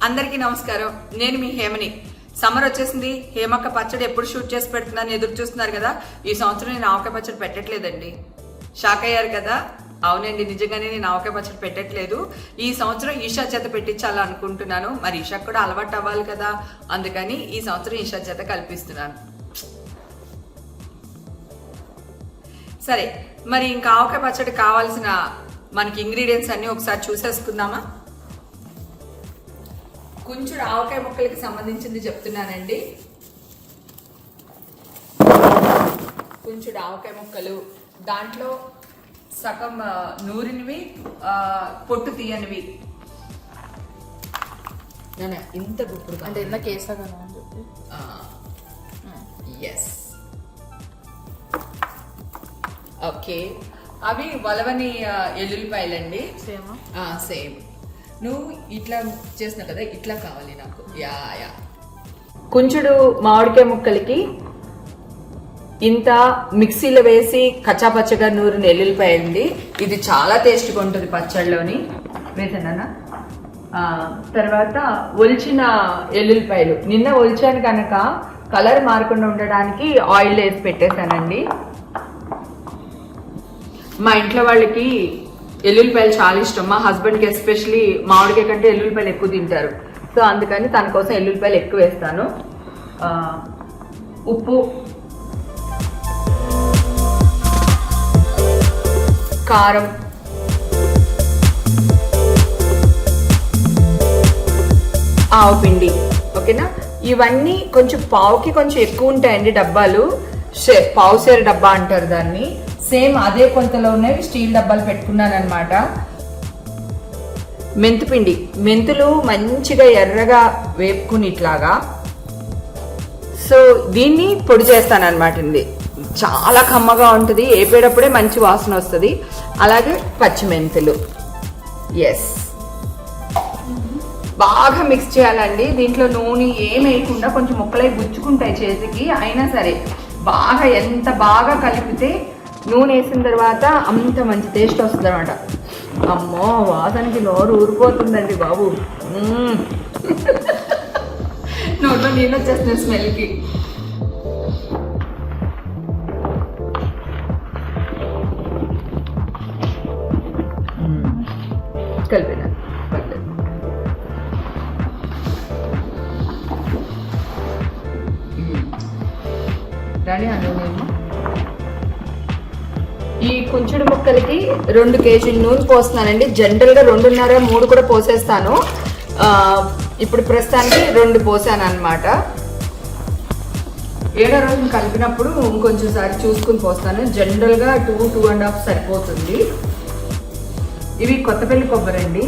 అందరికీ నమస్కారం. నేను మీ హేమని. సమ్మర్ వచ్చేసింది. హేమక్క పచ్చడి ఎప్పుడు షూట్ చేసి పెడుతుందని ఎదురు చూస్తున్నారు కదా. ఈ సంవత్సరం నేను ఆవకాయ పచ్చడి పెట్టట్లేదండి. షాక్ అయ్యారు కదా? అవునండి, నిజంగానే నేను ఆవకాయ పచ్చడి పెట్టట్లేదు. ఈ సంవత్సరం ఈషా చేత పెట్టించాలనుకుంటున్నాను. మరి ఈషాకు కూడా అలవాటు అవ్వాలి కదా, అందుకని ఈ సంవత్సరం ఈషా చేత కల్పిస్తున్నాను. సరే, మరి ఇంకా ఆవకాయ పచ్చడి కావాల్సిన మనకి ఇంగ్రీడియంట్స్ అన్ని ఒకసారి చూసేసుకుందామా? కొంచెం ఆవకాయ ముక్కలకి సంబంధించింది చెప్తున్నానండి. కొంచెం ఆవకాయ ముక్కలు, దాంట్లో సగం నూరినవి, పొట్టు తీయనివి. ఇంత గుప్పుడు అంటే ఇంత కేసగా ఎస్ ఓకే. అవి వలవని ఎల్లుల్లిపాయలండి. సేమ్ నువ్వు ఇట్లా చేసినా కదా, ఇట్లా కావాలి నాకు. యా యా కుంచుడు మామిడికాయ ముక్కలకి ఇంత మిక్సీలో వేసి కచ్చాపచ్చగా నూరిన ఎల్లుల్లిపాయండి. ఇది చాలా టేస్ట్గా ఉంటుంది పచ్చళ్ళలోని. వేసానా? తర్వాత ఒలిచిన ఎల్లుల్లిపాయలు నిన్న ఒలిచాను కనుక కలర్ మారకుండా ఉండడానికి ఆయిల్ వేసి పెట్టేశానండి. మా ఇంట్లో వాళ్ళకి ఎల్లుల్లిపాయలు చాలా ఇష్టం. మా హస్బెండ్కి ఎస్పెషలీ మామిడికాయ కంటే ఎల్లుల్లిపాయలు ఎక్కువ తింటారు. సో అందుకని తన కోసం ఎల్లుల్లిపాయలు ఎక్కువ వేస్తాను. ఉప్పు, కారం, ఆవపిండి. ఓకేనా? ఇవన్నీ కొంచెం పావుకి కొంచెం ఎక్కువ ఉంటాయండి డబ్బాలు. పావు సేరు డబ్బా అంటారు దాన్ని. సేమ్ అదే కొలతలో ఉన్నవి స్టీల్ డబ్బాలు పెట్టుకున్నాను అనమాట. మెంతుపిండి, మెంతులు మంచిగా ఎర్రగా వేపుకుని ఇట్లాగా. సో దీన్ని పొడి చేస్తాను అనమాట. ఇది చాలా కమ్మగా ఉంటుంది, వేపేటప్పుడే మంచి వాసన వస్తుంది. అలాగే పచ్చిమెంతులు. ఎస్, బాగా మిక్స్ చేయాలండి. దీంట్లో నూనె ఏం వేయకుండా కొంచెం ముక్కలై గుచ్చుకుంటాయి చేతికి. అయినా సరే బాగా, ఎంత బాగా కలిపితే నూనె వేసిన తర్వాత అంత మంచి టేస్ట్ వస్తుంది అనమాట. అమ్మో, వాసనకి నోరు ఊరిపోతుందండి బాబు. నోట్లో నీళ్ళు వచ్చేస్తుంది స్మెల్కి. కలిపినా రాణి అన్నం. ఈ కుంచుడు ముక్కలకి 2 కేజీలు నూనె పోస్తున్నానండి. జనరల్గా 2.5-3 కూడా పోసేస్తాను. ఇప్పుడు ప్రస్తుతానికి 2 పోసాను అనమాట. 7వ రోజున కలిపినప్పుడు ఇంకొంచెం సారి చూసుకుని పోస్తాను. జనరల్గా 2-2.5 సరిపోతుంది. ఇవి కొత్తపల్లి కొబ్బరి అండి.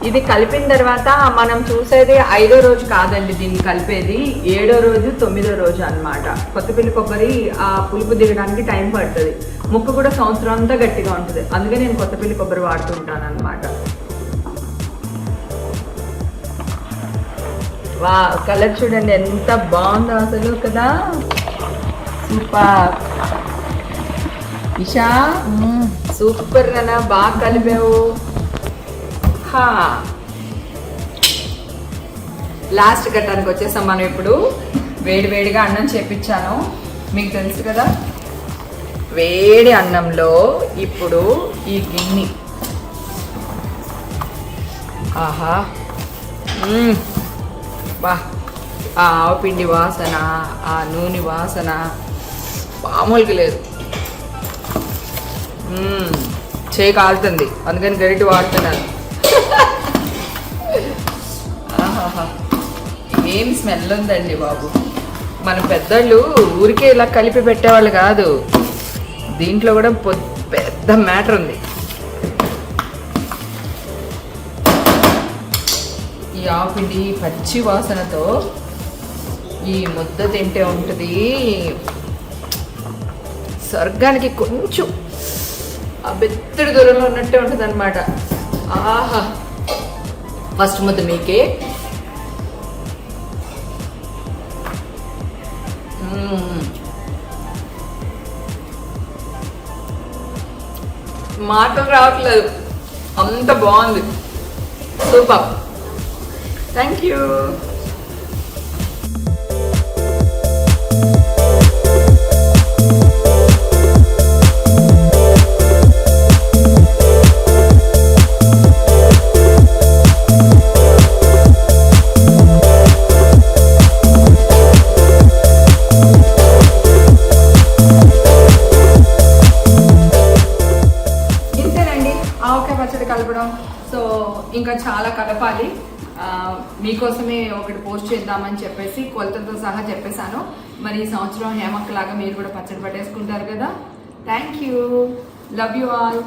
ఇది కలిపిన తర్వాత మనం చూసేది 5వ రోజు కాదండి, దీన్ని కలిపేది 7వ రోజు 9వ రోజు అనమాట. కొత్తపల్లి కొబ్బరి ఆ పులుపు దిగడానికి టైం పడుతుంది. ముక్క కూడా సంవత్సరం అంతా గట్టిగా ఉంటుంది. అందుకే నేను కొత్తపల్లి కొబ్బరి వాడుతుంటాను అనమాట. వా, కలర్ చూడండి ఎంత బాగుందో అసలు కదా. సూపర్ ఇషా, సూపర్ నాన్న, బాగా కలిపావు. లాస్ట్ ఘట్టానికి వచ్చేసాం మనం. ఇప్పుడు వేడివేడిగా అన్నం చేపించాను, మీకు తెలుసు కదా. వేడి అన్నంలో ఇప్పుడు ఈ గిన్నె, ఆహా, బా, ఆ ఆవపిండి వాసన, ఆ నూనె వాసన మామూలుగా లేదు. చేయి కాలుతుంది, అందుకని గరిటె వాడుతున్నాను. ఏం స్మెల్ ఉందండి బాబు. మన పెద్దోళ్ళు ఊరికే ఇలా కలిపి పెట్టేవాళ్ళు కాదు, దీంట్లో కూడా పెద్ద మ్యాటర్ ఉంది. ఈ ఆవుపిండి పచ్చి వాసనతో ఈ ముద్ద తింటే ఉంటుంది స్వర్గానికి కొంచెం ఆ బెత్తడి దూరంలో ఉన్నట్టే ఉంటుంది అనమాట. ఆహా, ఫస్ట్ ముద్ద మీకే. మాటలు రావట్లేదు. అంత బాగుంది, సూపర్. Thank you. ఆవకాయ పచ్చడి కలపడం. సో ఇంకా చాలా కలపాలి. మీకోసమే ఒకటి పోస్ట్ చేద్దామని చెప్పేసి కొలతలతో సహా చెప్పేశాను. మరి ఈ సంవత్సరం హేమక్క లాగా మీరు కూడా పచ్చడి పట్టేసుకుంటారు కదా. Thank you, love you all.